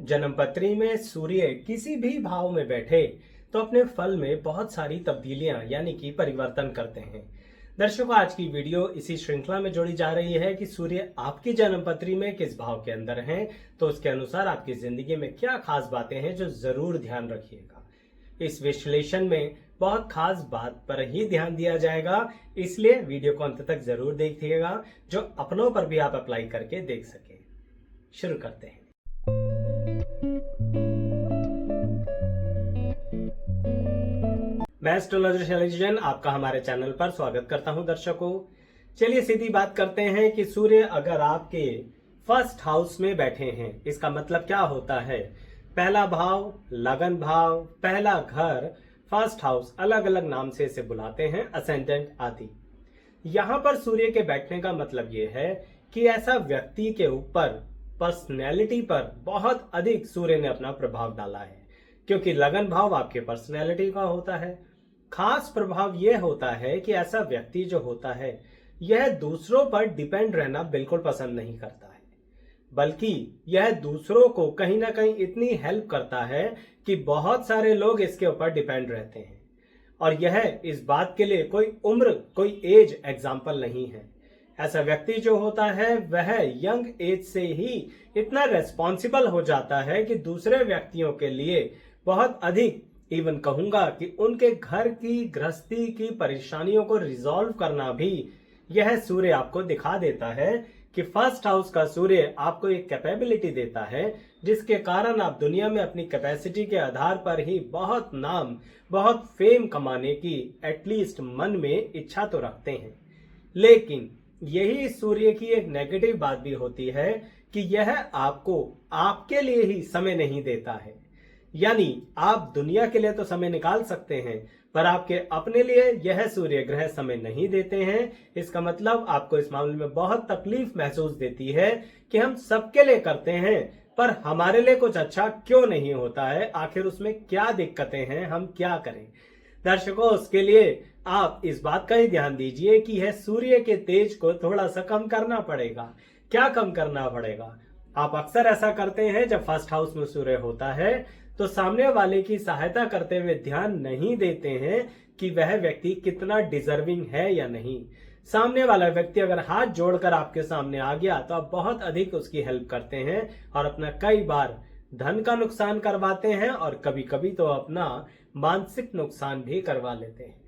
जन्म पत्री में सूर्य किसी भी भाव में बैठे तो अपने फल में बहुत सारी तब्दीलियां यानी कि परिवर्तन करते हैं। दर्शकों, आज की वीडियो इसी श्रृंखला में जोड़ी जा रही है कि सूर्य आपकी जन्म पत्री में किस भाव के अंदर हैं, तो उसके अनुसार आपकी जिंदगी में क्या खास बातें हैं जो जरूर ध्यान रखिएगा। इस विश्लेषण में बहुत खास बात पर ही ध्यान दिया जाएगा, इसलिए वीडियो को अंत तक जरूर देखिएगा जो अपनों पर भी आप अप्लाई करके देख सके। शुरू करते हैं। मैं एस्ट्रोलॉजर शैलेश जैन आपका हमारे चैनल पर स्वागत करता हूं। दर्शकों, चलिए सीधी बात करते हैं कि सूर्य अगर आपके फर्स्ट हाउस में बैठे हैं, इसका मतलब क्या होता है। पहला भाव, लगन भाव, पहला घर, फर्स्ट हाउस, अलग अलग नाम से इसे बुलाते हैं, असेंडेंट आदि। यहां पर सूर्य के बैठने का मतलब यह है कि ऐसा व्यक्ति के ऊपर, पर्सनैलिटी पर बहुत अधिक सूर्य ने अपना प्रभाव डाला है, क्योंकि लगन भाव आपके पर्सनैलिटी का होता है। खास प्रभाव यह होता है कि ऐसा व्यक्ति जो होता है यह दूसरों पर डिपेंड रहना बिल्कुल पसंद नहीं करता है, बल्कि यह दूसरों को कहीं ना कहीं इतनी हेल्प करता है कि बहुत सारे लोग इसके ऊपर डिपेंड रहते हैं। और यह इस बात के लिए कोई उम्र, कोई एज एग्जाम्पल नहीं है। ऐसा व्यक्ति जो होता है वह यंग एज से ही इतना रेस्पॉन्सिबल हो जाता है कि दूसरे व्यक्तियों के लिए बहुत अधिक, इवन कहूंगा कि उनके घर की गृहस्थी की परेशानियों को रिजॉल्व करना भी यह सूर्य आपको दिखा देता है कि फर्स्ट हाउस का सूर्य आपको एक कैपेबिलिटी देता है जिसके कारण आप दुनिया में अपनी कैपेसिटी के आधार पर ही बहुत नाम, बहुत फेम कमाने की एटलीस्ट मन में इच्छा तो रखते हैं। लेकिन यही सूर्य की एक नेगेटिव बात भी होती है कि यह आपको आपके लिए ही समय नहीं देता है। यानी आप दुनिया के लिए तो समय निकाल सकते हैं, पर आपके अपने लिए यह सूर्य ग्रह समय नहीं देते हैं। इसका मतलब आपको इस मामले में बहुत तकलीफ महसूस देती है कि हम सबके लिए करते हैं, पर हमारे लिए कुछ अच्छा क्यों नहीं होता है, आखिर उसमें क्या दिक्कतें हैं, हम क्या करें। दर्शकों, उसके लिए आप इस बात का ही ध्यान दीजिए कि यह सूर्य के तेज को थोड़ा सा कम करना पड़ेगा। क्या कम करना पड़ेगा? आप अक्सर ऐसा करते हैं, जब फर्स्ट हाउस में सूर्य होता है तो सामने वाले की सहायता करते हुए ध्यान नहीं देते हैं कि वह व्यक्ति कितना डिजर्विंग है या नहीं। सामने वाला व्यक्ति अगर हाथ जोड़कर आपके सामने आ गया तो आप बहुत अधिक उसकी हेल्प करते हैं और अपना कई बार धन का नुकसान करवाते हैं और कभी कभी तो अपना मानसिक नुकसान भी करवा लेते हैं।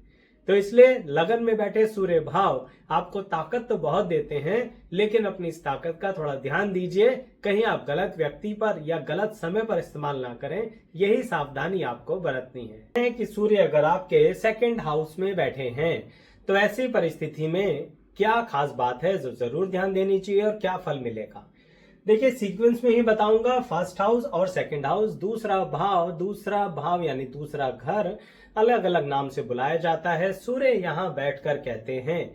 तो इसलिए लगन में बैठे सूर्य भाव आपको ताकत तो बहुत देते हैं, लेकिन अपनी इस ताकत का थोड़ा ध्यान दीजिए, कहीं आप गलत व्यक्ति पर या गलत समय पर इस्तेमाल ना करें। यही सावधानी आपको बरतनी है कि सूर्य अगर आपके सेकंड हाउस में बैठे हैं तो ऐसी परिस्थिति में क्या खास बात है जो जरूर ध्यान देनी चाहिए और क्या फल मिलेगा। देखिए, सीक्वेंस में ही बताऊंगा। फर्स्ट हाउस और सेकंड हाउस, दूसरा भाव यानी दूसरा घर अलग अलग नाम से बुलाया जाता है। सूर्य यहाँ बैठकर कहते हैं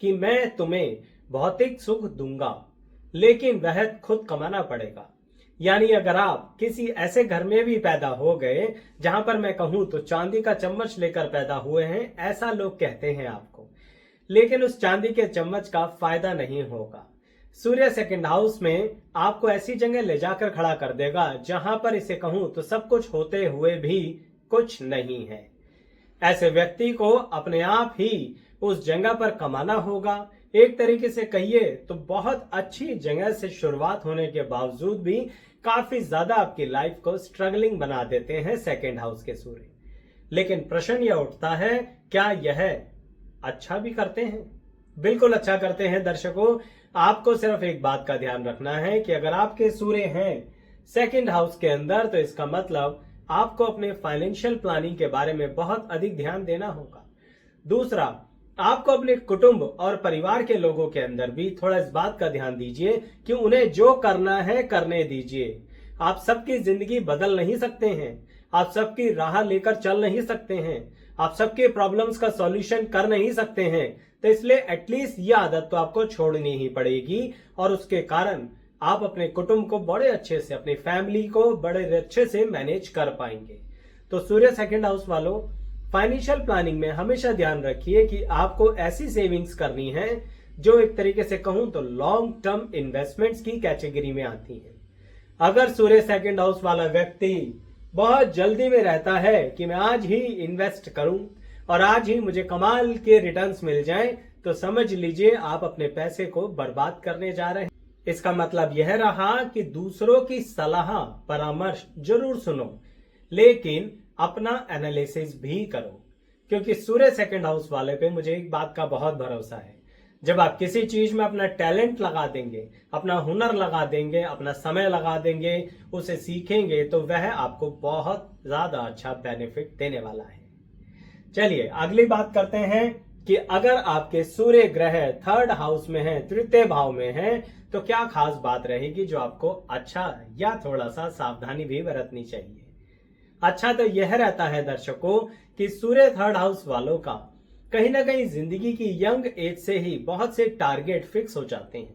कि मैं तुम्हें भौतिक सुख दूंगा, लेकिन वह खुद कमाना पड़ेगा। यानी अगर आप किसी ऐसे घर में भी पैदा हो गए जहां पर मैं कहूं तो चांदी का चम्मच लेकर पैदा हुए हैं, ऐसा लोग कहते हैं आपको, लेकिन उस चांदी के चम्मच का फायदा नहीं होगा। सूर्य सेकंड हाउस में आपको ऐसी जगह ले जाकर खड़ा कर देगा जहां पर इसे कहूं तो सब कुछ होते हुए भी कुछ नहीं है। ऐसे व्यक्ति को अपने आप ही उस जगह पर कमाना होगा। एक तरीके से कहिए तो बहुत अच्छी जगह से शुरुआत होने के बावजूद भी काफी ज्यादा आपकी लाइफ को स्ट्रगलिंग बना देते हैं सेकंड हाउस के सूर्य। लेकिन प्रश्न यह उठता है, क्या यह अच्छा भी करते हैं? बिल्कुल अच्छा करते हैं। दर्शकों, आपको सिर्फ एक बात का ध्यान रखना है कि अगर आपके सूर्य हैं सेकंड हाउस के अंदर तो इसका मतलब आपको अपने फाइनेंशियल प्लानिंग के बारे में बहुत अधिक ध्यान देना होगा। दूसरा, आपको अपने कुटुंब और परिवार के लोगों के अंदर भी थोड़ा इस बात का ध्यान दीजिए कि उन्हें जो करना है करने दीजिए। आप सबकी जिंदगी बदल नहीं सकते हैं, आप सबकी राह लेकर चल नहीं सकते हैं, आप सबके प्रॉब्लम्स का सॉल्यूशन कर नहीं सकते हैं। तो इसलिए एटलीस्ट ये आदत तो आपको छोड़नी ही पड़ेगी और उसके कारण आप अपने कुटुंब को बड़े अच्छे से, अपनी फैमिली को बड़े अच्छे से मैनेज कर पाएंगे। तो सूर्य सेकंड हाउस वालों, फाइनेंशियल प्लानिंग में हमेशा ध्यान रखिए कि आपको ऐसी सेविंग्स करनी है जो एक तरीके से कहूं तो लॉन्ग टर्म इन्वेस्टमेंट्स की कैटेगरी में आती हैं। अगर सूर्य सेकंड हाउस वाला व्यक्ति बहुत जल्दी में रहता है कि मैं आज ही इन्वेस्ट करूं और आज ही मुझे कमाल के रिटर्न्स मिल जाएं, तो समझ लीजिए आप अपने पैसे को बर्बाद करने जा रहे हैं। इसका मतलब यह रहा कि दूसरों की सलाह परामर्श जरूर सुनो, लेकिन अपना एनालिसिस भी करो, क्योंकि सूर्य सेकंड हाउस वाले पे मुझे एक बात का बहुत भरोसा है। जब आप किसी चीज में अपना टैलेंट लगा देंगे, अपना हुनर लगा देंगे, अपना समय लगा देंगे, उसे सीखेंगे, तो वह आपको बहुत ज्यादा अच्छा बेनिफिट देने वाला है। चलिए अगली बात करते हैं कि अगर आपके सूर्य ग्रह थर्ड हाउस में है, तृतीय भाव में है, तो क्या खास बात रहेगी जो आपको अच्छा या थोड़ा सा सावधानी भी बरतनी चाहिए। अच्छा तो यह रहता है दर्शकों कि सूर्य थर्ड हाउस वालों का कहीं ना कहीं जिंदगी की यंग एज से ही बहुत से टारगेट फिक्स हो जाते हैं।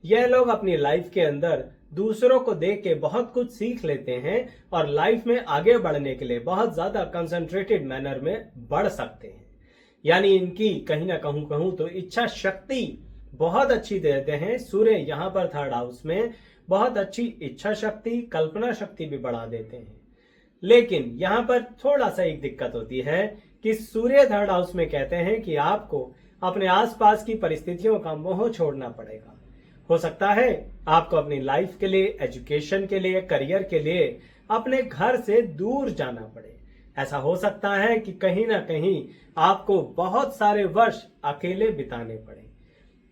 यह लोग अपनी लाइफ के अंदर दूसरों को देख के बहुत कुछ सीख लेते हैं और लाइफ में आगे बढ़ने के लिए बहुत ज्यादा कंसंट्रेटेड मैनर में बढ़ सकते हैं। यानी इनकी कहीं ना कहूं तो इच्छा शक्ति बहुत अच्छी देते हैं। सूर्य यहाँ पर थर्ड हाउस में बहुत अच्छी इच्छा शक्ति, कल्पना शक्ति भी बढ़ा देते हैं। लेकिन यहाँ पर थोड़ा सा एक दिक्कत होती है कि सूर्य थर्ड हाउस में कहते हैं कि आपको अपने आसपास की परिस्थितियों का मोह छोड़ना पड़ेगा। हो सकता है आपको अपनी लाइफ के लिए, एजुकेशन के लिए, करियर के लिए अपने घर से दूर जाना पड़े। ऐसा हो सकता है कि कहीं ना कहीं आपको बहुत सारे वर्ष अकेले बिताने पड़े।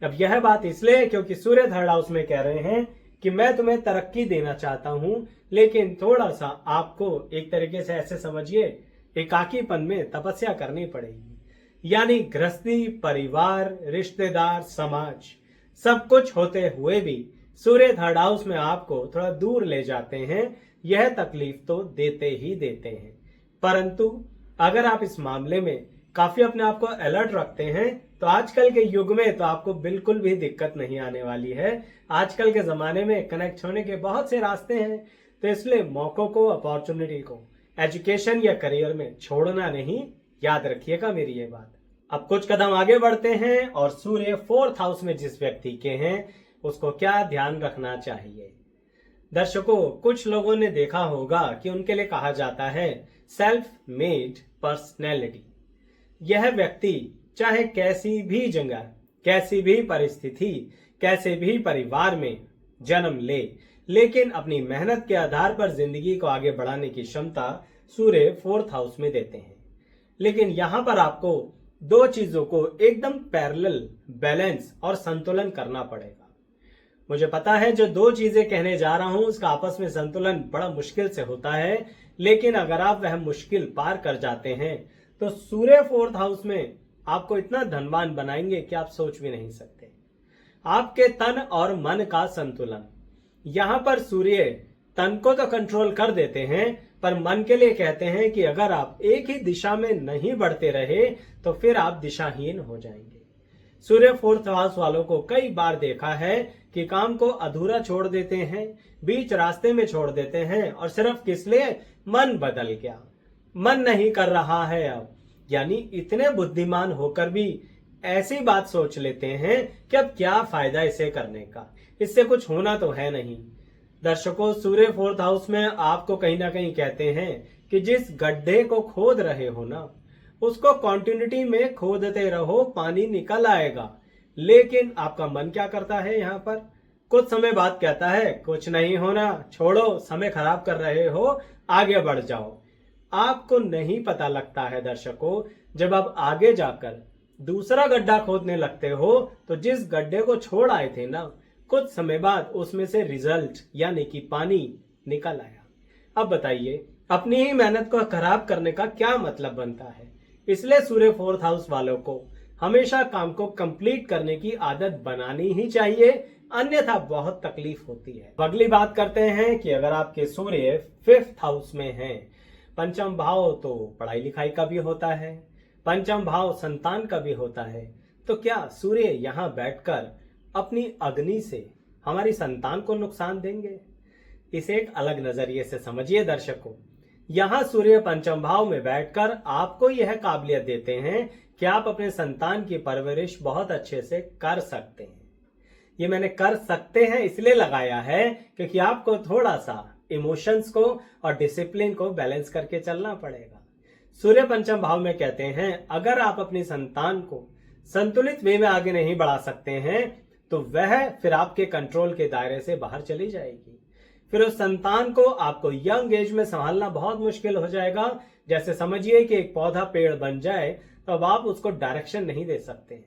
अब यह बात इसलिए क्योंकि सूर्य थर्ड हाउस में कह रहे हैं कि मैं तुम्हें तरक्की देना चाहता हूं, लेकिन थोड़ा सा आपको एक तरीके से ऐसे समझिए एकाकीपन में तपस्या करनी पड़ेगी। यानी गृहस्थी, परिवार, रिश्तेदार, समाज सब कुछ होते हुए भी सूर्य थर्ड हाउस में आपको थोड़ा दूर ले जाते हैं। यह तकलीफ तो देते ही देते हैं, परंतु अगर आप इस मामले में काफी अपने आप को अलर्ट रखते हैं तो आजकल के युग में तो आपको बिल्कुल भी दिक्कत नहीं आने वाली है। आजकल के जमाने में कनेक्ट होने के बहुत से रास्ते हैं, तो इसलिए मौकों को, अपॉर्चुनिटी को एजुकेशन या करियर में छोड़ना नहीं। याद रखिएगा मेरी ये बात। अब कुछ कदम आगे बढ़ते हैं और सूर्य फोर्थ हाउस में जिस व्यक्ति के हैं उसको क्या ध्यान रखना चाहिए। दर्शकों, कुछ लोगों ने देखा होगा कि उनके लिए कहा जाता है सेल्फ मेड पर्सनैलिटी। यह व्यक्ति चाहे कैसी भी जगह, कैसी भी परिस्थिति, कैसे भी परिवार में जन्म ले, लेकिन अपनी मेहनत के आधार पर जिंदगी को आगे बढ़ाने की क्षमता सूर्य फोर्थ हाउस में देते हैं। लेकिन यहां पर आपको दो चीजों को एकदम पैरेलल, बैलेंस और संतुलन करना पड़ेगा। मुझे पता है जो दो चीजें कहने जा रहा हूं उसका आपस में संतुलन बड़ा मुश्किल से होता है, लेकिन अगर आप वह मुश्किल पार कर जाते हैं तो सूर्य फोर्थ हाउस में आपको इतना धनवान बनाएंगे कि आप सोच भी नहीं सकते। आपके तन और मन का संतुलन। यहां पर सूर्य तन को तो कंट्रोल कर देते हैं, पर मन के लिए कहते हैं कि अगर आप एक ही दिशा में नहीं बढ़ते रहे तो फिर आप दिशाहीन हो जाएंगे। सूर्य फोर्थ हाउस वालों को कई बार देखा है कि काम को अधूरा छोड़ देते हैं, बीच रास्ते में छोड़ देते हैं, और सिर्फ किस लिए? मन बदल गया, मन नहीं कर रहा है अब। यानी इतने बुद्धिमान होकर भी ऐसी बात सोच लेते हैं कि अब क्या फायदा इसे करने का, इससे कुछ होना तो है नहीं। दर्शकों, सूर्य फोर्थ हाउस में आपको कहीं ना कहीं कहते हैं कि जिस गड्ढे को खोद रहे हो ना, उसको कंटिन्यूटी में खोदते रहो, पानी निकल आएगा। लेकिन आपका मन क्या करता है? यहाँ पर कुछ समय बाद कहता है कुछ नहीं होना, छोड़ो, समय खराब कर रहे हो, आगे बढ़ जाओ। आपको नहीं पता लगता है दर्शकों, जब आप आगे जाकर दूसरा गड्ढा खोदने लगते हो तो जिस गड्ढे को छोड़ आए थे ना, कुछ समय बाद उसमें से रिजल्ट यानी कि पानी निकल आया। अब बताइए, अपनी ही मेहनत को खराब करने का क्या मतलब बनता है? इसलिए सूर्य फोर्थ हाउस वालों को हमेशा काम को कंप्लीट करने की आदत बनानी ही चाहिए, अन्यथा बहुत तकलीफ होती है। अगली बात करते हैं कि अगर आपके सूर्य फिफ्थ हाउस में हैं, पंचम भाव तो पढ़ाई लिखाई का भी होता है, पंचम भाव संतान का भी होता है, तो क्या सूर्य यहाँ बैठकर अपनी अग्नि से हमारी संतान को नुकसान देंगे? इसे एक अलग नजरिए से समझिए दर्शकों। यहाँ सूर्य पंचम भाव में बैठकर आपको यह काबिलियत देते हैं कि आप अपने संतान की परवरिश बहुत अच्छे से कर सकते हैं। ये मैंने कर सकते हैं इसलिए लगाया है क्योंकि आपको थोड़ा सा इमोशंस को और डिसिप्लिन को बैलेंस करके चलना पड़ेगा। सूर्य पंचम भाव में कहते हैं अगर आप अपनी संतान को संतुलित वे में आगे नहीं बढ़ा सकते हैं तो वह फिर आपके कंट्रोल के दायरे से बाहर चली जाएगी। फिर उस संतान को आपको यंग एज में संभालना बहुत मुश्किल हो जाएगा। जैसे समझिए कि एक पौधा पेड़ बन जाए तो अब आप उसको डायरेक्शन नहीं दे सकते हैं।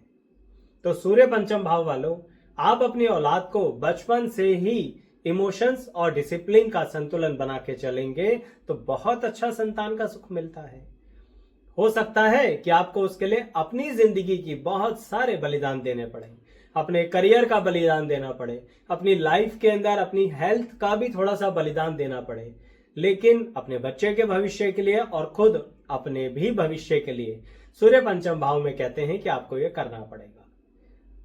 तो सूर्य पंचम भाव वालों, आप अपनी औलाद को बचपन से ही इमोशंस और डिसिप्लिन का संतुलन बना के चलेंगे तो बहुत अच्छा संतान का सुख मिलता है। हो सकता है कि आपको उसके लिए अपनी जिंदगी की बहुत सारे बलिदान देने पड़े, अपने करियर का बलिदान देना पड़े, अपनी लाइफ के अंदर अपनी हेल्थ का भी थोड़ा सा बलिदान देना पड़े, लेकिन अपने बच्चे के भविष्य के लिए और खुद अपने भी भविष्य के लिए सूर्य पंचम भाव में कहते हैं कि आपको ये करना पड़ेगा।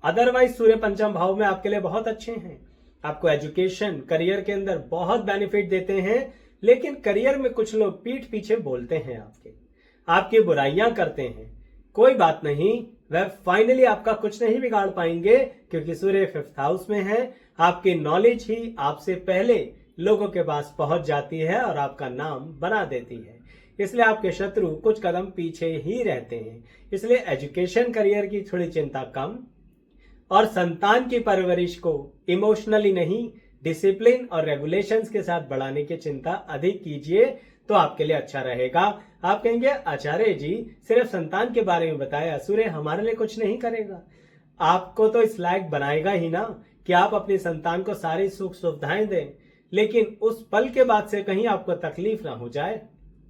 अदरवाइज सूर्य पंचम भाव में आपके लिए बहुत अच्छे हैं, आपको एजुकेशन करियर के अंदर बहुत बेनिफिट देते हैं, लेकिन करियर में कुछ लोग पीठ पीछे बोलते हैं, आपकी बुराइयां करते हैं। कोई बात नहीं, वह फाइनली आपका कुछ नहीं बिगाड़ पाएंगे क्योंकि सूर्य 5th हाउस में है। आपकी नॉलेज ही आपसे पहले लोगों के पास पहुंच जाती है और आपका नाम बना देती है, इसलिए आपके शत्रु कुछ कदम पीछे ही रहते हैं। इसलिए एजुकेशन करियर की थोड़ी चिंता कम और संतान की परवरिश को इमोशनली नहीं, डिसिप्लिन और रेगुलेशंस के साथ बढ़ाने की चिंता अधिक कीजिए तो आपके लिए अच्छा रहेगा। आप कहेंगे आचार्य जी सिर्फ संतान के बारे में बताया, सूर्य हमारे लिए कुछ नहीं करेगा। आपको तो इस लायक बनाएगा ही ना कि आप अपनी संतान को सारी सुख सुविधाएं दें, लेकिन उस पल के बाद से कहीं आपको तकलीफ ना हो जाए,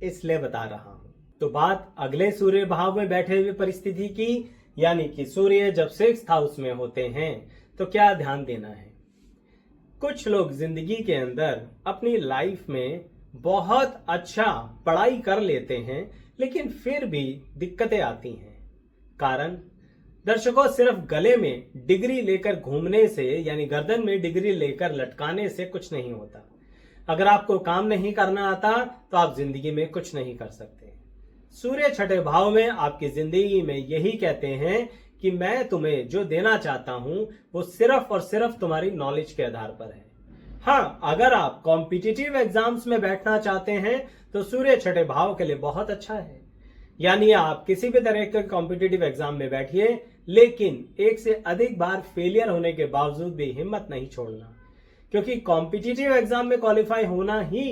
इसलिए बता रहा हूं। तो बात अगले सूर्य भाव में बैठे हुए परिस्थिति की, यानी कि सूर्य जब 6th हाउस में होते हैं तो क्या ध्यान देना है। कुछ लोग जिंदगी के अंदर अपनी लाइफ में बहुत अच्छा पढ़ाई कर लेते हैं, लेकिन फिर भी दिक्कतें आती हैं। कारण दर्शकों, सिर्फ गले में डिग्री लेकर घूमने से यानी गर्दन में डिग्री लेकर लटकाने से कुछ नहीं होता। अगर आपको काम नहीं करना आता तो आप जिंदगी में कुछ नहीं कर सकते। सूर्य 6ठे भाव में आपकी जिंदगी में यही कहते हैं कि मैं तुम्हें जो देना चाहता हूं वो सिर्फ और सिर्फ तुम्हारी नॉलेज के आधार पर है। हाँ, अगर आप कॉम्पिटिटिव एग्जाम्स में बैठना चाहते हैं तो सूर्य 6ठे भाव के लिए बहुत अच्छा है। यानी आप किसी भी तरह के कॉम्पिटिटिव एग्जाम में बैठिए, लेकिन एक से अधिक बार फेलियर होने के बावजूद भी हिम्मत नहीं छोड़ना, क्योंकि कॉम्पिटिटिव एग्जाम में क्वालिफाई होना ही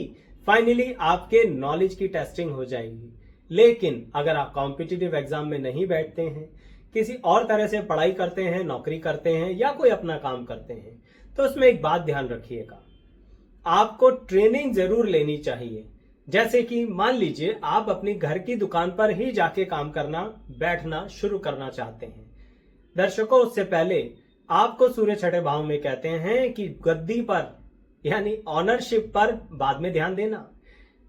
फाइनली आपके नॉलेज की टेस्टिंग हो जाएगी। लेकिन अगर आप कॉम्पिटिटिव एग्जाम में नहीं बैठते हैं, किसी और तरह से पढ़ाई करते हैं, नौकरी करते हैं या कोई अपना काम करते हैं, तो उसमें एक बात ध्यान रखिएगा, आपको ट्रेनिंग जरूर लेनी चाहिए। जैसे कि मान लीजिए आप अपनी घर की दुकान पर ही जाके काम करना, बैठना शुरू करना चाहते हैं। दर्शकों, उससे पहले आपको सूर्य 6ठे भाव में कहते हैं कि गद्दी पर यानी ऑनरशिप पर बाद में ध्यान देना।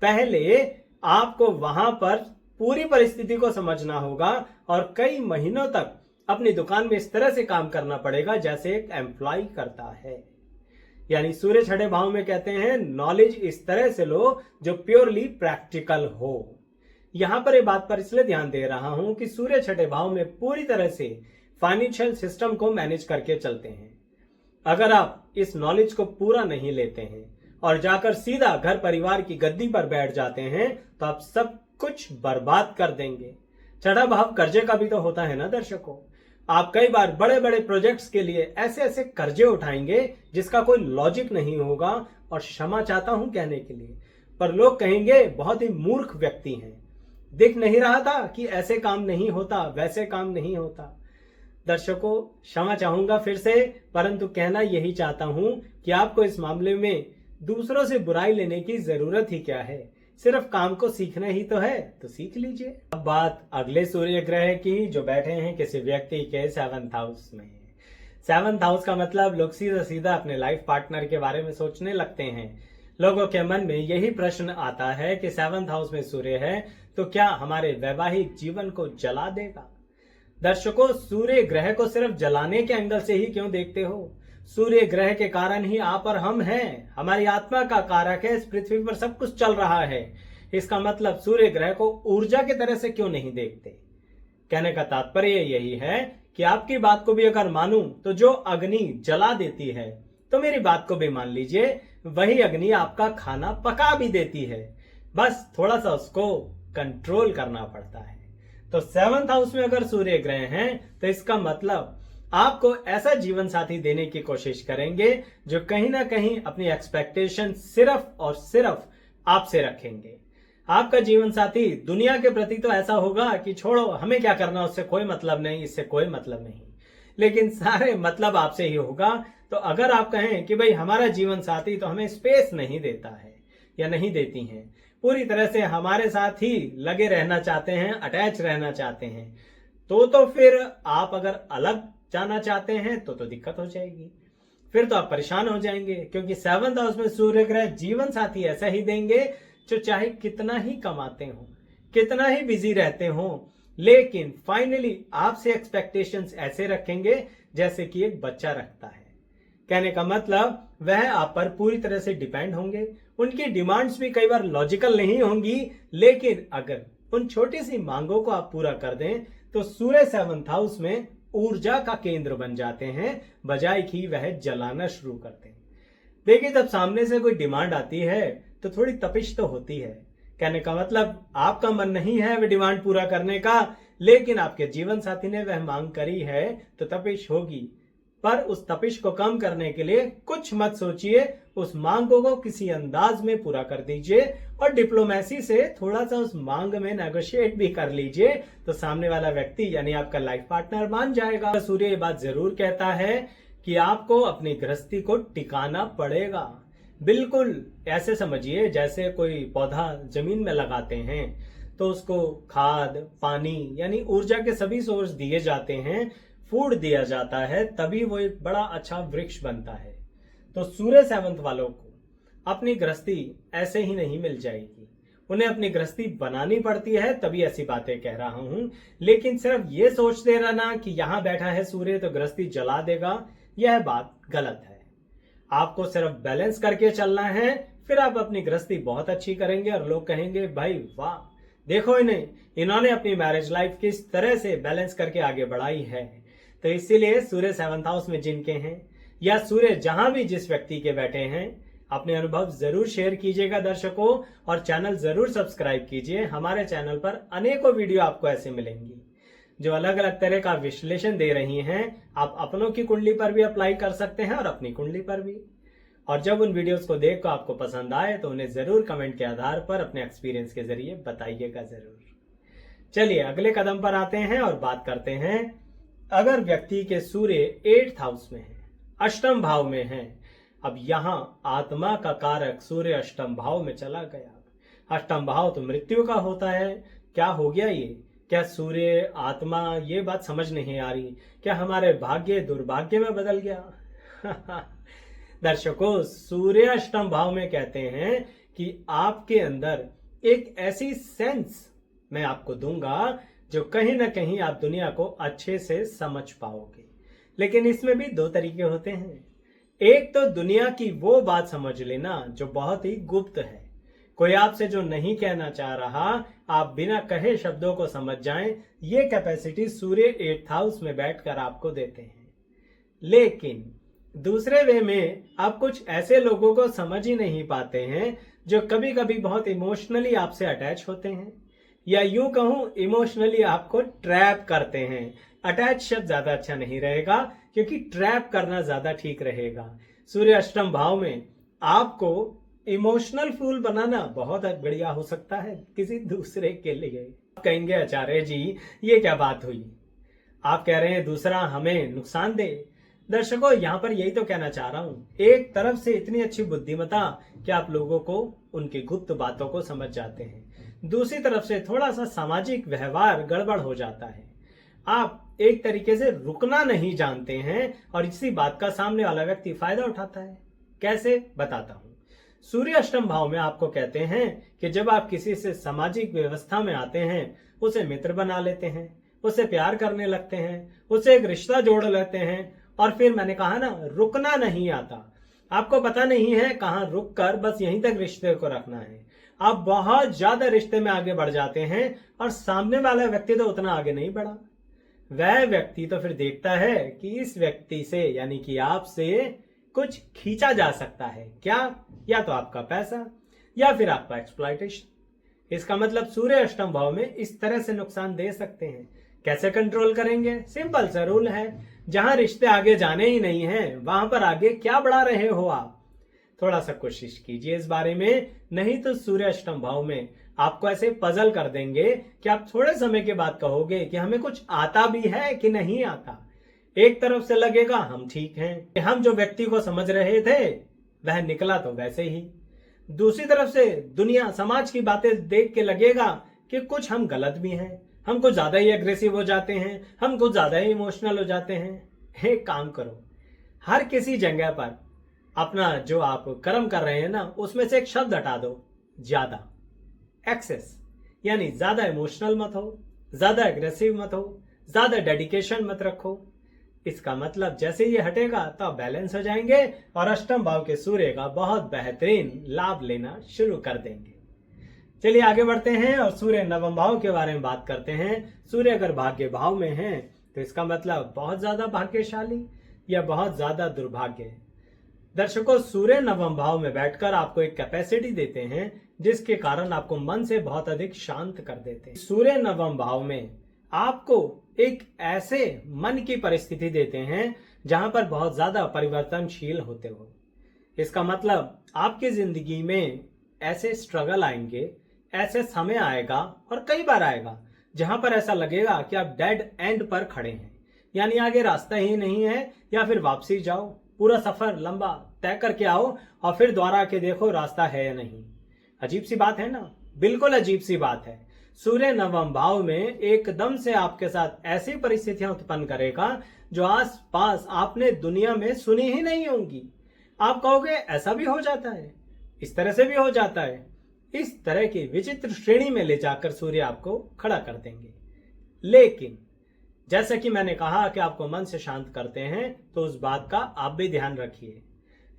पहले आपको वहां पर पूरी परिस्थिति को समझना होगा और कई महीनों तक अपनी दुकान में इस तरह से काम करना पड़ेगा जैसे एक एम्प्लॉय करता है। यानी सूर्य 6ठे भाव में कहते हैं नॉलेज इस तरह से लो जो प्योरली प्रैक्टिकल हो। यहां पर ये बात पर इसलिए ध्यान दे रहा हूं कि सूर्य 6ठे भाव में पूरी तरह से फाइनेंशियल सिस्टम को मैनेज करके चलते हैं। अगर आप इस नॉलेज को पूरा नहीं लेते हैं और जाकर सीधा घर परिवार की गद्दी पर बैठ जाते हैं तो आप सब कुछ बर्बाद कर देंगे। 6ठा भाव कर्जे का भी तो होता है ना दर्शकों। आप कई बार बड़े बड़े प्रोजेक्ट्स के लिए ऐसे ऐसे कर्जे उठाएंगे जिसका कोई लॉजिक नहीं होगा, और क्षमा चाहता हूं कहने के लिए, पर लोग कहेंगे बहुत ही मूर्ख व्यक्ति हैं, दिख नहीं रहा था कि ऐसे काम नहीं होता, वैसे काम नहीं होता। दर्शकों, क्षमा चाहूंगा फिर से, परंतु कहना यही चाहता हूं कि आपको इस मामले में दूसरों से बुराई लेने की जरूरत ही क्या है, सिर्फ काम को सीखना ही तो है, तो सीख लीजिए। अब बात अगले सूर्य ग्रह की जो बैठे हैं किसी व्यक्ति के 7th हाउस में। 7th हाउस का मतलब लोग सीधा सीधा अपने लाइफ पार्टनर के बारे में सोचने लगते हैं। लोगों के मन में यही प्रश्न आता है कि 7th हाउस में सूर्य है तो क्या हमारे वैवाहिक जीवन को जला देगा। दर्शकों, सूर्य ग्रह को सिर्फ जलाने के एंगल से ही क्यों देखते हो? सूर्य ग्रह के कारण ही आप और हम हैं, हमारी आत्मा का कारक है, इस पृथ्वी पर सब कुछ चल रहा है। इसका मतलब सूर्य ग्रह को ऊर्जा की तरह से क्यों नहीं देखते? कहने का तात्पर्य यही है कि आपकी बात को भी अगर मानूं तो जो अग्नि जला देती है तो मेरी बात को भी मान लीजिए, वही अग्नि आपका खाना पका भी देती है। बस थोड़ा सा उसको कंट्रोल करना पड़ता है। तो 7th हाउस में अगर सूर्य ग्रह हैं तो इसका मतलब आपको ऐसा जीवन साथी देने की कोशिश करेंगे जो कहीं ना कहीं अपनी एक्सपेक्टेशन सिर्फ और सिर्फ आपसे रखेंगे। आपका जीवन साथी दुनिया के प्रति तो ऐसा होगा कि छोड़ो हमें क्या करना, उससे कोई मतलब नहीं, इससे कोई मतलब नहीं, लेकिन सारे मतलब आपसे ही होगा। तो अगर आप कहें कि भाई हमारा जीवन साथी तो हमें स्पेस नहीं देता है या नहीं देती हैं, पूरी तरह से हमारे साथ ही लगे रहना चाहते हैं, अटैच रहना चाहते हैं, तो फिर आप अगर अलग जाना चाहते हैं तो दिक्कत हो जाएगी। फिर तो आप परेशान हो जाएंगे, क्योंकि 7th हाउस में सूर्य ग्रह जीवन साथी ऐसा ही देंगे जो चाहे कितना ही कमाते हो, कितना ही बिजी रहते हो, लेकिन फाइनली आपसे एक्सपेक्टेशंस ऐसे रखेंगे जैसे कि एक बच्चा रखता है। कहने का मतलब वह आप पर पूरी तरह से डिपेंड होंगे। उनकी डिमांड्स भी कई बार लॉजिकल नहीं होंगी, लेकिन अगर उन छोटी सी मांगों को आप पूरा कर दें तो सूर्य 7th हाउस में ऊर्जा का केंद्र बन जाते हैं, बजाय कि वह जलाना शुरू करते हैं। देखिए, जब सामने से कोई डिमांड आती है तो थोड़ी तपिश तो होती है। कहने का मतलब आपका मन नहीं है वह डिमांड पूरा करने का, लेकिन आपके जीवन साथी ने वह मांग करी है तो तपिश होगी। पर उस तपिश को कम करने के लिए कुछ मत सोचिए, उस मांग को किसी अंदाज में पूरा कर दीजिए और डिप्लोमेसी से थोड़ा सा उस मांग में नेगोशिएट भी कर लीजिए, तो सामने वाला व्यक्ति यानी आपका लाइफ पार्टनर मान जाएगा। सूर्य ये बात जरूर कहता है कि आपको अपनी गृहस्थी को टिकाना पड़ेगा। बिल्कुल ऐसे समझिए जैसे कोई पौधा जमीन में लगाते हैं तो उसको खाद, पानी यानी ऊर्जा के सभी सोर्स दिए जाते हैं, फूड दिया जाता है, तभी वो एक बड़ा अच्छा वृक्ष बनता है। तो सूर्य 7th वालों को अपनी गृहस्थी ऐसे ही नहीं मिल जाएगी, उन्हें अपनी गृहस्थी बनानी पड़ती है, तभी ऐसी बातें कह रहा हूं। लेकिन सिर्फ ये सोचते रहना कि यहां बैठा है सूर्य तो गृहस्थी जला देगा, यह बात गलत है। आपको सिर्फ बैलेंस करके चलना है, फिर आप अपनी गृहस्थी बहुत अच्छी करेंगे और लोग कहेंगे भाई वाह, देखो इन्होंने अपनी मैरिज लाइफ किस तरह से बैलेंस करके आगे बढ़ाई है। तो इसीलिए सूर्य 7th हाउस में जिनके हैं या सूर्य जहां भी जिस व्यक्ति के बैठे हैं, अपने अनुभव जरूर शेयर कीजिएगा दर्शकों, और चैनल जरूर सब्सक्राइब कीजिए। हमारे चैनल पर अनेकों वीडियो आपको ऐसे मिलेंगी जो अलग अलग तरह का विश्लेषण दे रही हैं। आप अपनों की कुंडली पर भी अप्लाई कर सकते हैं और अपनी कुंडली पर भी। और जब उन वीडियोस को देखकर आपको पसंद आए तो उन्हें जरूर कमेंट के आधार पर अपने एक्सपीरियंस के जरिए बताइएगा जरूर। चलिए अगले कदम पर आते हैं और बात करते हैं, अगर व्यक्ति के सूर्य 8th हाउस में है, अष्टम भाव में है। अब यहां आत्मा का कारक सूर्य अष्टम भाव में चला गया। अष्टम भाव तो मृत्यु का होता है। क्या हो गया ये? क्या सूर्य आत्मा, ये बात समझ नहीं आ रही, क्या हमारे भाग्य दुर्भाग्य में बदल गया? दर्शकों, सूर्य अष्टम भाव में कहते हैं कि आपके अंदर एक ऐसी सेंस मैं आपको दूंगा जो कहीं ना कहीं आप दुनिया को अच्छे से समझ पाओगे। लेकिन इसमें भी दो तरीके होते हैं। एक तो दुनिया की वो बात समझ लेना जो बहुत ही गुप्त है, कोई आपसे जो नहीं कहना चाह रहा, आप बिना कहे शब्दों को समझ जाएं, ये कैपेसिटी सूर्य 8th हाउस में बैठकर आपको देते हैं। लेकिन दूसरे वे में आप कुछ ऐसे लोगों को समझ ही नहीं पाते हैं जो कभी कभी बहुत इमोशनली आपसे अटैच होते हैं, या यूं कहूं इमोशनली आपको ट्रैप करते हैं। अटैच शब्द ज्यादा अच्छा नहीं रहेगा, क्योंकि ट्रैप करना ज्यादा ठीक रहेगा। सूर्य अष्टम भाव में आपको इमोशनल फूल बनाना बहुत बढ़िया हो सकता है किसी दूसरे के लिए। आप कहेंगे आचार्य जी ये क्या बात हुई, आप कह रहे हैं दूसरा हमें नुकसान दे। दर्शकों, यहां पर यही तो कहना चाह रहा हूं, एक तरफ से इतनी अच्छी बुद्धिमत्ता कि आप लोगों को उनकी गुप्त बातों को समझ जाते हैं, दूसरी तरफ से थोड़ा सा सामाजिक व्यवहार गड़बड़ हो जाता है। आप एक तरीके से रुकना नहीं जानते हैं और इसी बात का सामने वाला व्यक्ति फायदा उठाता है। कैसे, बताता हूं। सूर्य अष्टम भाव में आपको कहते हैं कि जब आप किसी से सामाजिक व्यवस्था में आते हैं, उसे मित्र बना लेते हैं, उससे प्यार करने लगते हैं, उससे एक रिश्ता जोड़ लेते हैं, और फिर मैंने कहा ना, रुकना नहीं आता। आपको पता नहीं है कहां रुक कर बस यहीं तक रिश्ते को रखना है। आप बहुत ज्यादा रिश्ते में आगे बढ़ जाते हैं और सामने वाला व्यक्ति तो उतना आगे नहीं बढ़ा। वह व्यक्ति तो फिर देखता है कि इस व्यक्ति से यानी कि आपसे कुछ खींचा जा सकता है। क्या? या तो आपका पैसा या फिर आपका एक्सप्लॉयटेशन। इसका मतलब सूर्य अष्टम भाव में इस तरह से नुकसान दे सकते हैं। कैसे कंट्रोल करेंगे? सिंपल सा रूल है, जहां रिश्ते आगे जाने ही नहीं है वहां पर आगे क्या बढ़ा रहे हो आप? थोड़ा सा कोशिश कीजिए इस बारे में, नहीं तो सूर्य अष्टम भाव में आपको ऐसे पजल कर देंगे कि आप थोड़े समय के बाद कहोगे कि हमें कुछ आता भी है कि नहीं आता। एक तरफ से लगेगा हम ठीक हैं, हम जो व्यक्ति को समझ रहे थे वह निकला तो वैसे ही। दूसरी तरफ से दुनिया समाज की बातें देख के लगेगा कि कुछ हम गलत भी हैं, हम कुछ ज्यादा ही एग्रेसिव हो जाते हैं, हम कुछ ज्यादा ही इमोशनल हो जाते हैं। एक काम करो, हर किसी जगह पर अपना जो आप कर्म कर रहे हैं ना उसमें से एक शब्द हटा दो, ज्यादा। एक्सेस यानी ज्यादा इमोशनल मत हो, ज्यादा एग्रेसिव मत हो, ज्यादा डेडिकेशन मत रखो। इसका मतलब जैसे ये हटेगा तो आप बैलेंस हो जाएंगे और अष्टम भाव के सूर्य का बहुत बेहतरीन लाभ लेना शुरू कर देंगे। चलिए आगे बढ़ते हैं और सूर्य नवम भाव के बारे में बात करते हैं। सूर्य अगर भाग्य भाव में है तो इसका मतलब बहुत ज्यादा भाग्यशाली या बहुत ज्यादा दुर्भाग्य है। दर्शकों, सूर्य नवम भाव में बैठकर आपको एक कैपेसिटी देते हैं जिसके कारण आपको मन से बहुत अधिक शांत कर देते हैं। सूर्य नवम भाव में आपको एक ऐसे मन की परिस्थिति देते हैं जहां पर बहुत ज्यादा परिवर्तनशील होते हो। इसका मतलब आपकी जिंदगी में ऐसे स्ट्रगल आएंगे, ऐसे समय आएगा और कई बार आएगा जहां पर ऐसा लगेगा कि आप डेड एंड पर खड़े हैं, यानी आगे रास्ता ही नहीं है, या फिर वापसी जाओ, पूरा सफर लंबा तय करके आओ और फिर दोबारा आके देखो रास्ता है या नहीं। अजीब सी बात है ना? बिल्कुल अजीब सी बात है। सूर्य नवम भाव में एकदम से आपके साथ ऐसी परिस्थितियां उत्पन्न करेगा जो आस पास आपने दुनिया में सुनी ही नहीं होंगी। आप कहोगे ऐसा भी हो जाता है, इस तरह से भी हो जाता है। इस तरह की विचित्र श्रेणी में ले जाकर सूर्य आपको खड़ा कर देंगे। लेकिन जैसा कि मैंने कहा कि आपको मन से शांत करते हैं, तो उस बात का आप भी ध्यान रखिए।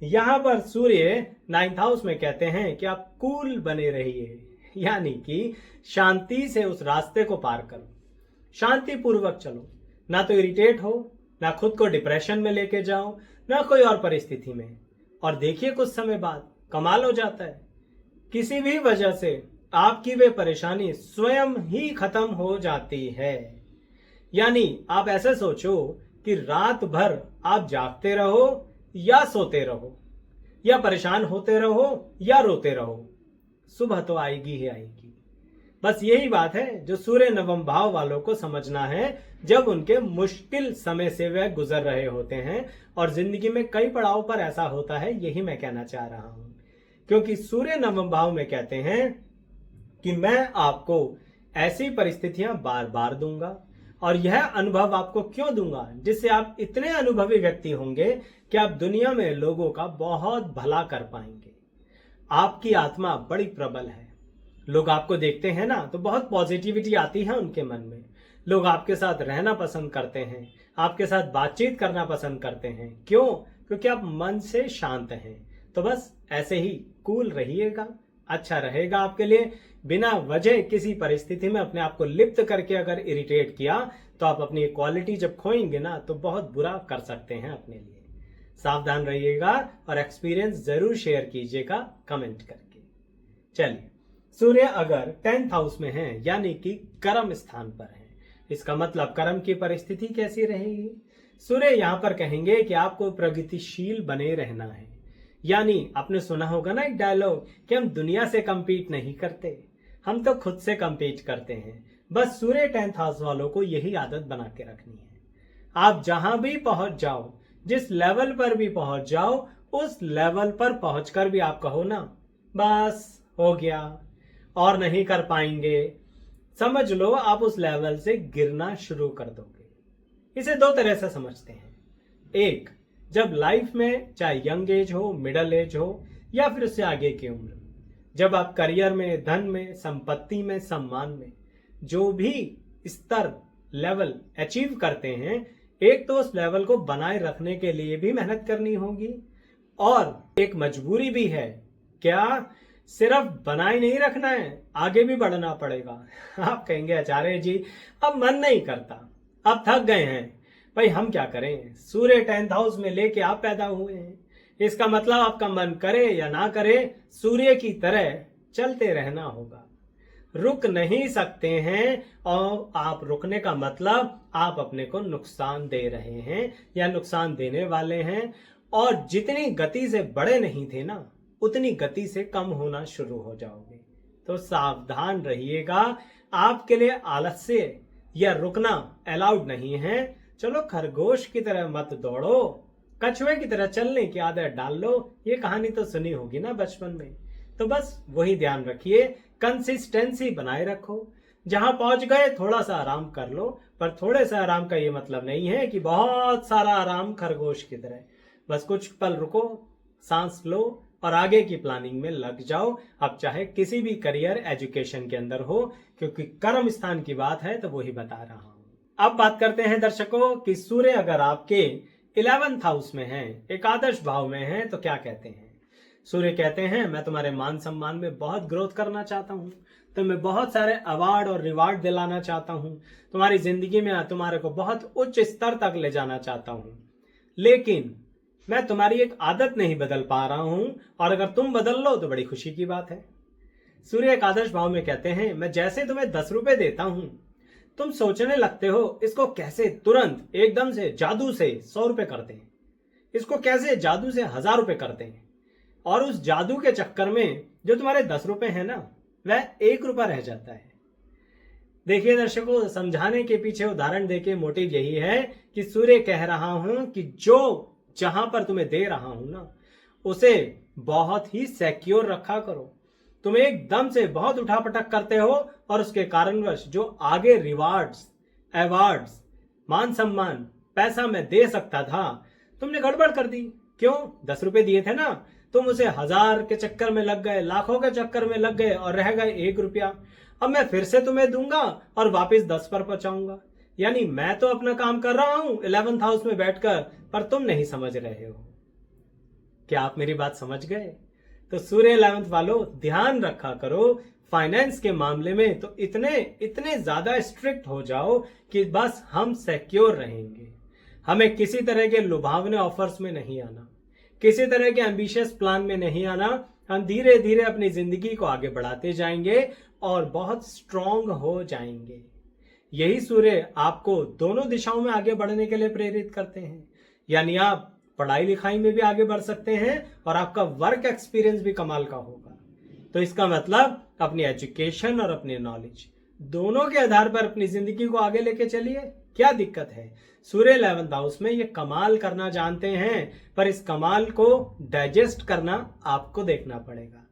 यहां पर सूर्य 9th हाउस में कहते हैं कि आप कूल बने रहिए, यानी कि शांति से उस रास्ते को पार करो, शांति पूर्वक चलो, ना तो इरिटेट हो, ना खुद को डिप्रेशन में लेके जाओ, ना कोई और परिस्थिति में। और देखिए कुछ समय बाद कमाल हो जाता है, किसी भी वजह से आपकी वे परेशानी स्वयं ही खत्म हो जाती है। यानी आप ऐसे सोचो कि रात भर आप जागते रहो या सोते रहो, या परेशान होते रहो या रोते रहो, सुबह तो आएगी ही आएगी। बस यही बात है जो सूर्य नवम भाव वालों को समझना है जब उनके मुश्किल समय से वह गुजर रहे होते हैं। और जिंदगी में कई पड़ाव पर ऐसा होता है, यही मैं कहना चाह रहा हूं। क्योंकि सूर्य नवम भाव में कहते हैं कि मैं आपको ऐसी परिस्थितियां बार बार दूंगा, और यह अनुभव आपको क्यों दूंगा जिससे आप इतने अनुभवी व्यक्ति होंगे कि आप दुनिया में लोगों का बहुत भला कर पाएंगे। आपकी आत्मा बड़ी प्रबल है, लोग आपको देखते हैं ना तो बहुत पॉजिटिविटी आती है उनके मन में। लोग आपके साथ रहना पसंद करते हैं, आपके साथ बातचीत करना पसंद करते हैं। क्यों? क्योंकि आप मन से शांत हैं। तो बस ऐसे ही कूल रहिएगा, अच्छा रहेगा आपके लिए। बिना वजह किसी परिस्थिति में अपने आप को लिप्त करके अगर इरिटेट किया तो आप अपनी क्वालिटी जब खोएंगे ना तो बहुत बुरा कर सकते हैं अपने लिए। सावधान रहिएगा और एक्सपीरियंस जरूर शेयर कीजिएगा कमेंट करके। चलिए, सूर्य अगर 10th हाउस में है यानी कि कर्म स्थान पर है, इसका मतलब कर्म की परिस्थिति कैसी रहेगी? सूर्य यहाँ पर कहेंगे कि आपको प्रगतिशील बने रहना है। यानी आपने सुना होगा ना एक डायलॉग कि हम दुनिया से कंपीट नहीं करते, हम तो खुद से कंपीट करते हैं। बस सूर्य 10th हाउस वालों को यही आदत बना के रखनी है। आप जहां भी पहुंच जाओ, जिस लेवल पर भी पहुंच जाओ, उस लेवल पर पहुंचकर भी आप कहो ना बस हो गया और नहीं कर पाएंगे, समझ लो आप उस लेवल से गिरना शुरू कर दोगे। इसे दो तरह से समझते हैं। एक, जब लाइफ में चाहे यंग एज हो, मिडिल एज हो या फिर उससे आगे की उम्र, जब आप करियर में, धन में, संपत्ति में, सम्मान में जो भी स्तर लेवल अचीव करते हैं, एक तो उस लेवल को बनाए रखने के लिए भी मेहनत करनी होगी, और एक मजबूरी भी है। क्या सिर्फ बनाए नहीं रखना है, आगे भी बढ़ना पड़ेगा। आप कहेंगे आचार्य जी अब मन नहीं करता, अब थक गए हैं। भाई हम क्या करें, सूर्य 10th हाउस में लेके आप पैदा हुए हैं। इसका मतलब आपका मन करे या ना करे, सूर्य की तरह चलते रहना होगा, रुक नहीं सकते हैं। और आप रुकने का मतलब आप अपने को नुकसान दे रहे हैं या नुकसान देने वाले हैं। और जितनी गति से बड़े नहीं थे ना, उतनी गति से कम होना शुरू हो जाओगे। तो सावधान रहिएगा, आपके लिए आलस्य या रुकना अलाउड नहीं है। चलो खरगोश की तरह मत दौड़ो, कछुए की तरह चलने की आदत डाल लो। ये कहानी तो सुनी होगी ना बचपन में। तो बस वही ध्यान रखिए, कंसिस्टेंसी बनाए रखो। जहां पहुंच गए थोड़ा सा आराम कर लो, पर थोड़े सा आराम का ये मतलब नहीं है कि बहुत सारा आराम खरगोश की तरह। बस कुछ पल रुको, सांस लो और आगे की प्लानिंग में लग जाओ। अब चाहे किसी भी करियर एजुकेशन के अंदर हो, क्योंकि कर्म स्थान की बात है तो वही बता रहा हूं। अब बात करते हैं दर्शकों कि सूर्य अगर आपके 11th हाउस में है, एकादश भाव में है, तो क्या कहते हैं। सूर्य कहते हैं मैं तुम्हारे मान सम्मान में बहुत ग्रोथ करना चाहता हूं, तो मैं बहुत सारे अवार्ड और रिवार्ड दिलाना चाहता हूं, तुम्हारी जिंदगी में तुम्हारे को बहुत उच्च स्तर तक ले जाना चाहता हूं। लेकिन मैं तुम्हारी एक आदत नहीं बदल पा रहा हूं, और अगर तुम बदल लो तो बड़ी खुशी की बात है। सूर्य एकादश भाव में कहते हैं मैं जैसे तुम्हें 10 रुपए देता हूं, तुम सोचने लगते हो इसको कैसे तुरंत एकदम से जादू से 100 रुपए करते हैं, इसको कैसे जादू से 1000 रुपए करते हैं। और उस जादू के चक्कर में जो तुम्हारे 10 रुपए है ना, वह 1 रुपया रह जाता है। देखिए दर्शकों, समझाने के पीछे उदाहरण देके मोटिव यही है कि सूर्य कह रहा हूं कि जो जहां पर तुम्हें दे रहा हूं ना, उसे बहुत ही सिक्योर रखा करो। तुम एकदम से बहुत उठापटक करते हो और उसके कारणवश जो आगे रिवार्ड्स, अवार्ड्स, मान सम्मान, पैसा मैं दे सकता था, तुमने गड़बड़ कर दी। क्यों? 10 रुपए दिए थे ना, तुम उसे 1000 के चक्कर में लग गए, लाखों के चक्कर में लग गए और रह गए 1 रुपया। अब मैं फिर से तुम्हें दूंगा और वापस 10 पर पहुंचाऊंगा। यानी मैं तो अपना काम कर रहा हूं 11th हाउस में बैठकर, पर तुम नहीं समझ रहे हो। क्या आप मेरी बात समझ गए? तो सूर्य 11th वालों, ध्यान रखा करो फाइनेंस के मामले में तो इतने ज्यादा स्ट्रिक्ट हो जाओ कि बस हम सिक्योर रहेंगे। हमें किसी तरह के लुभावने ऑफर्स में नहीं आना, किसी तरह के एम्बिशियस प्लान में नहीं आना। हम धीरे धीरे अपनी जिंदगी को आगे बढ़ाते जाएंगे और बहुत स्ट्रांग हो जाएंगे। यही सूर्य आपको दोनों दिशाओं में आगे बढ़ने के लिए प्रेरित करते हैं। यानी आप पढ़ाई लिखाई में भी आगे बढ़ सकते हैं और आपका वर्क एक्सपीरियंस भी कमाल का होगा। तो इसका मतलब अपनी एजुकेशन और अपनी नॉलेज दोनों के आधार पर अपनी जिंदगी को आगे लेके चलिए। क्या दिक्कत है? सूर्य 11th हाउस में ये कमाल करना जानते हैं, पर इस कमाल को डाइजेस्ट करना आपको देखना पड़ेगा।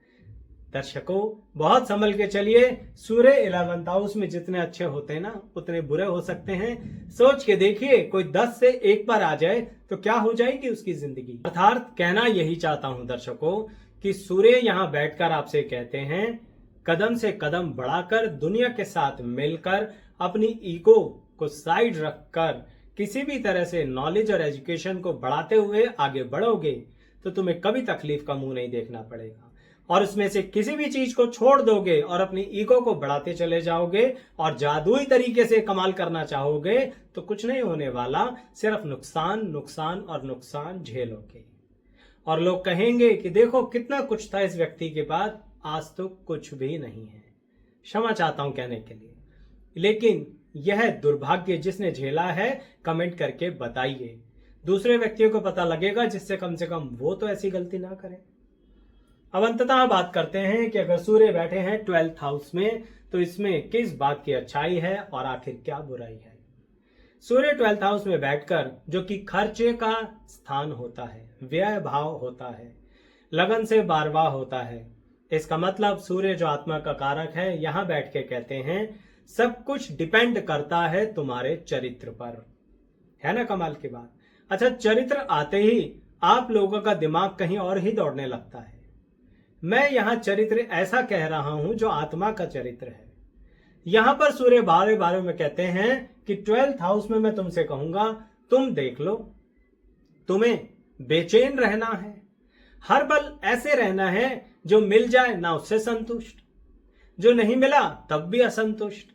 दर्शकों, बहुत संभल के चलिए। सूर्य 11th हाउस में जितने अच्छे होते हैं ना, उतने बुरे हो सकते हैं। सोच के देखिए, कोई 10 से 1 पर आ जाए तो क्या हो जाएगी उसकी जिंदगी। अर्थात कहना यही चाहता हूं दर्शकों कि सूर्य यहां बैठकर आपसे कहते हैं कदम से कदम बढ़ाकर, दुनिया के साथ मिलकर, अपनी ईगो को साइड रखकर किसी भी तरह से नॉलेज और एजुकेशन को बढ़ाते हुए आगे बढ़ोगे तो तुम्हें कभी तकलीफ का मुंह नहीं देखना पड़ेगा। और उसमें से किसी भी चीज को छोड़ दोगे और अपनी ईगो को बढ़ाते चले जाओगे और जादुई तरीके से कमाल करना चाहोगे तो कुछ नहीं होने वाला, सिर्फ नुकसान, नुकसान और नुकसान झेलोगे। और लोग कहेंगे कि देखो कितना कुछ था इस व्यक्ति के पास, आज तो कुछ भी नहीं है। क्षमा चाहता हूं कहने के लिए, लेकिन यह दुर्भाग्य जिसने झेला है कमेंट करके बताइए। दूसरे व्यक्तियों को पता लगेगा, जिससे कम से कम वो तो ऐसी गलती ना करें। अब अंततः बात करते हैं कि अगर सूर्य बैठे हैं 12th हाउस में तो इसमें किस बात की अच्छाई है और आखिर क्या बुराई है। सूर्य 12th हाउस में बैठकर, जो कि खर्चे का स्थान होता है, व्यय भाव होता है, लगन से बारवाह होता है। इसका मतलब सूर्य जो आत्मा का कारक है, यहां बैठ के कहते हैं सब कुछ डिपेंड करता है तुम्हारे चरित्र पर। है ना कमाल की बात? अच्छा, चरित्र आते ही आप लोगों का दिमाग कहीं और ही दौड़ने लगता है। मैं यहां चरित्र ऐसा कह रहा हूं जो आत्मा का चरित्र है। यहां पर सूर्य बारे बारे में कहते हैं कि 12th हाउस में मैं तुमसे कहूंगा, तुम देख लो, तुम्हें बेचैन रहना है, हर पल ऐसे रहना है जो मिल जाए ना उससे संतुष्ट, जो नहीं मिला तब भी असंतुष्ट।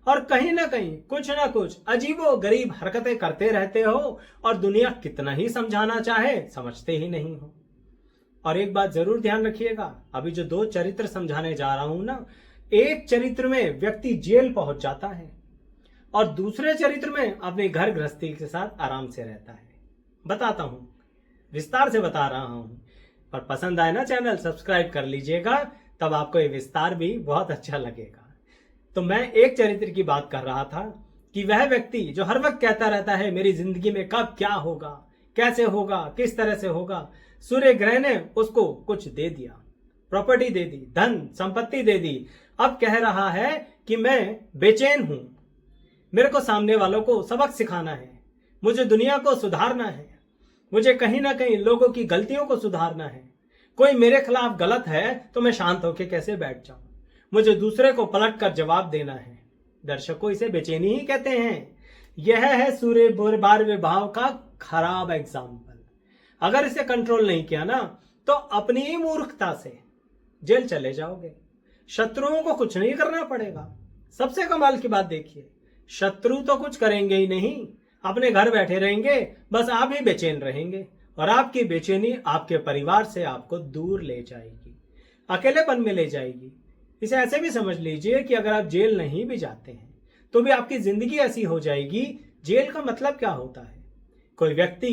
और कहीं ना कुछ अजीबो गरीब हरकतें करते रहते हो और दुनिया कितना ही समझाना चाहे समझते ही नहीं हो। और एक बात जरूर ध्यान रखिएगा, अभी जो 2 चरित्र समझाने जा रहा हूं ना, एक चरित्र में व्यक्ति जेल पहुंच जाता है और दूसरे चरित्र में अपने घर गृहस्थी के साथ आराम से रहता है। बताता हूं, विस्तार से बता रहा हूं। और पसंद आए ना चैनल सब्सक्राइब कर लीजिएगा, तब आपको ये विस्तार भी बहुत अच्छा लगेगा। तो मैं एक चरित्र की बात कर रहा था कि वह व्यक्ति जो हर वक्त कहता रहता है मेरी जिंदगी में कब क्या होगा, कैसे होगा, किस तरह से होगा, सूर्य ग्रह ने उसको कुछ दे दिया, प्रॉपर्टी दे दी, धन संपत्ति दे दी। अब कह रहा है कि मैं बेचैन हूं, मेरे को सामने वालों को सबक सिखाना है, मुझे दुनिया को सुधारना है, मुझे कहीं ना कहीं लोगों की गलतियों को सुधारना है। कोई मेरे खिलाफ गलत है तो मैं शांत होकर कैसे बैठ जाऊं, मुझे दूसरे को पलट कर जवाब देना है। दर्शकों, इसे बेचैनी ही कहते हैं। यह है सूर्य 12वें भाव का खराब एग्जाम्पल। अगर इसे कंट्रोल नहीं किया ना तो अपनी ही मूर्खता से जेल चले जाओगे। शत्रुओं को कुछ नहीं करना पड़ेगा। सबसे कमाल की बात देखिए, शत्रु तो कुछ करेंगे ही नहीं, अपने घर बैठे रहेंगे, बस आप ही बेचैन रहेंगे और आपकी बेचैनी आपके परिवार से आपको दूर ले जाएगी, अकेलेपन में ले जाएगी। इसे ऐसे भी समझ लीजिए कि अगर आप जेल नहीं भी जाते हैं तो भी आपकी जिंदगी ऐसी हो जाएगी। जेल का मतलब क्या होता है? कोई व्यक्ति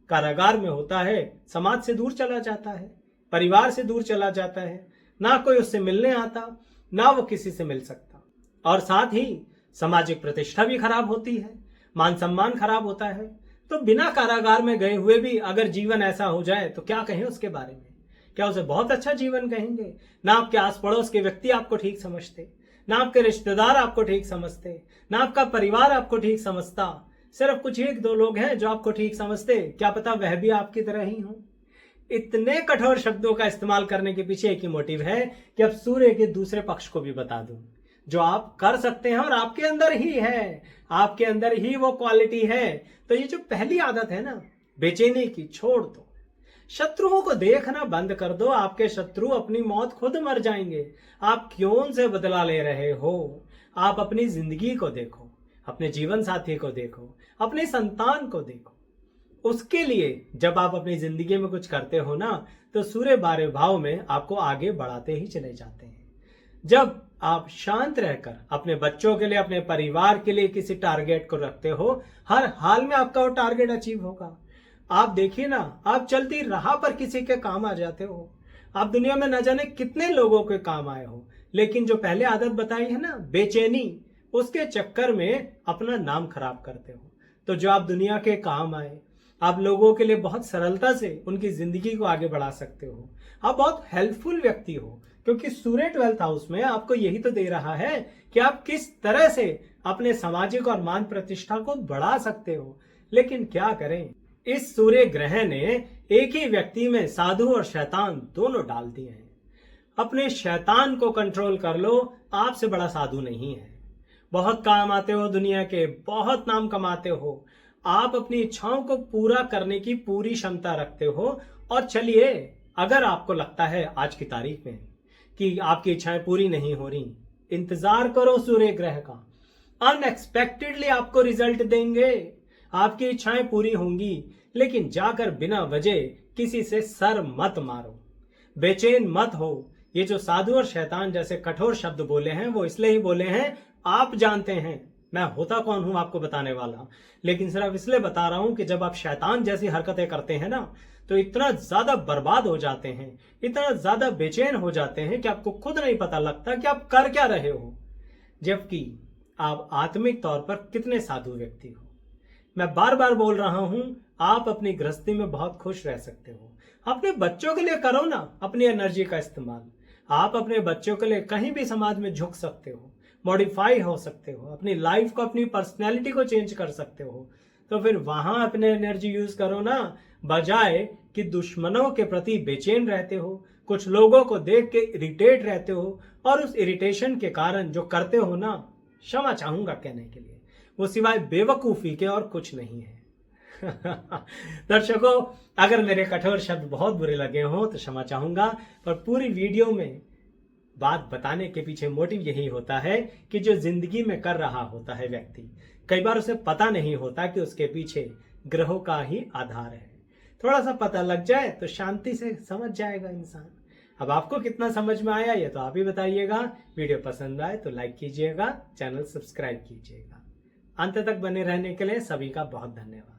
कारागार में होता है, समाज से दूर चला जाता है, परिवार से दूर चला जाता है, ना कोई उससे मिलने आता, ना वो किसी से मिल सकता, और साथ ही सामाजिक प्रतिष्ठा भी खराब होती है, मान सम्मान खराब होता है। तो बिना कारागार में गए हुए भी अगर जीवन ऐसा हो जाए तो क्या कहें उसके बारे में? क्या उसे बहुत अच्छा जीवन कहेंगे? ना आपके आस पड़ोस के व्यक्ति आपको ठीक समझते, ना आपके रिश्तेदार आपको ठीक समझते, ना आपका परिवार आपको ठीक समझता। सिर्फ कुछ 1-2 लोग हैं जो आपको ठीक समझते, क्या पता वह भी आपकी तरह ही हो। इतने कठोर शब्दों का इस्तेमाल करने के पीछे एक ही मोटिव है कि अब सूर्य के दूसरे पक्ष को भी बता दूं, जो आप कर सकते हैं और आपके अंदर ही है, आपके अंदर ही वो क्वालिटी है। तो ये जो पहली आदत है ना बेचैनी की, छोड़ दो। शत्रुओं को देखना बंद कर दो। आपके शत्रु अपनी मौत खुद मर जाएंगे। आप क्यों उनसे बदला ले रहे हो? आप अपनी जिंदगी को देखो, अपने जीवन साथी को देखो, अपने संतान को देखो। उसके लिए जब आप अपनी जिंदगी में कुछ करते हो ना तो सूर्य 12वें भाव में आपको आगे बढ़ाते ही चले जाते हैं। जब आप शांत रहकर अपने बच्चों के लिए, अपने परिवार के लिए किसी टारगेट को रखते हो, हर हाल में आपका वो टारगेट अचीव होगा। आप देखिए ना, आप चलती राह पर किसी के काम आ जाते हो। आप दुनिया में न जाने कितने लोगों के काम आए हो, लेकिन जो पहले आदत बताई है ना बेचैनी, उसके चक्कर में अपना नाम खराब करते हो। तो जो आप दुनिया के काम आए, आप लोगों के लिए बहुत सरलता से उनकी जिंदगी को आगे बढ़ा सकते हो। आप बहुत हेल्पफुल व्यक्ति हो, क्योंकि सूर्य 12th हाउस में आपको यही तो दे रहा है कि आप किस तरह से अपने सामाजिक और मान प्रतिष्ठा को बढ़ा सकते हो। लेकिन क्या करें, इस सूर्य ग्रह ने एक ही व्यक्ति में साधु और शैतान दोनों डाल दिए हैं। अपने शैतान को कंट्रोल कर लो, आपसे बड़ा साधु नहीं है। बहुत काम आते हो दुनिया के, बहुत नाम कमाते हो, आप अपनी इच्छाओं को पूरा करने की पूरी क्षमता रखते हो। और चलिए, अगर आपको लगता है आज की तारीख में कि आपकी इच्छाएं पूरी नहीं हो रही, इंतजार करो सूर्य ग्रह का। अनएक्सपेक्टेडली आपको रिजल्ट देंगे, आपकी इच्छाएं पूरी होंगी। लेकिन जाकर बिना वजह किसी से सर मत मारो, बेचैन मत हो। ये जो साधु और शैतान जैसे कठोर शब्द बोले हैं वो इसलिए ही बोले हैं, आप जानते हैं मैं होता कौन हूं आपको बताने वाला। लेकिन सिर्फ इसलिए बता रहा हूं कि जब आप शैतान जैसी हरकतें करते हैं ना तो इतना ज्यादा बर्बाद हो जाते हैं, इतना ज्यादा बेचैन हो जाते हैं कि आपको खुद नहीं पता लगता कि आप कर क्या रहे हो, जबकि आप आत्मिक तौर पर कितने साधु व्यक्ति हो। मैं बार बार बोल रहा हूं, आप अपनी गृहस्थी में बहुत खुश रह सकते हो। अपने बच्चों के लिए करो ना अपनी एनर्जी का इस्तेमाल। आप अपने बच्चों के लिए कहीं भी समाज में झुक सकते हो, मॉडिफाई हो सकते हो, अपनी लाइफ को, अपनी पर्सनैलिटी को चेंज कर सकते हो। तो फिर वहां अपने एनर्जी यूज करो ना, बजाय कि दुश्मनों के प्रति बेचैन रहते हो, कुछ लोगों को देख के इरिटेट रहते हो, और उस इरिटेशन के कारण जो करते हो ना, क्षमा चाहूंगा कहने के लिए, वो सिवाय बेवकूफी के और कुछ नहीं है। दर्शकों, अगर मेरे कठोर शब्द बहुत बुरे लगे हों तो क्षमा चाहूंगा, पर पूरी वीडियो में बात बताने के पीछे मोटिव यही होता है कि जो जिंदगी में कर रहा होता है व्यक्ति, कई बार उसे पता नहीं होता कि उसके पीछे ग्रहों का ही आधार है। थोड़ा सा पता लग जाए तो शांति से समझ जाएगा इंसान। अब आपको कितना समझ में आया ये तो आप ही बताइएगा। वीडियो पसंद आए तो लाइक कीजिएगा, चैनल सब्सक्राइब कीजिएगा। अंत तक बने रहने के लिए सभी का बहुत धन्यवाद।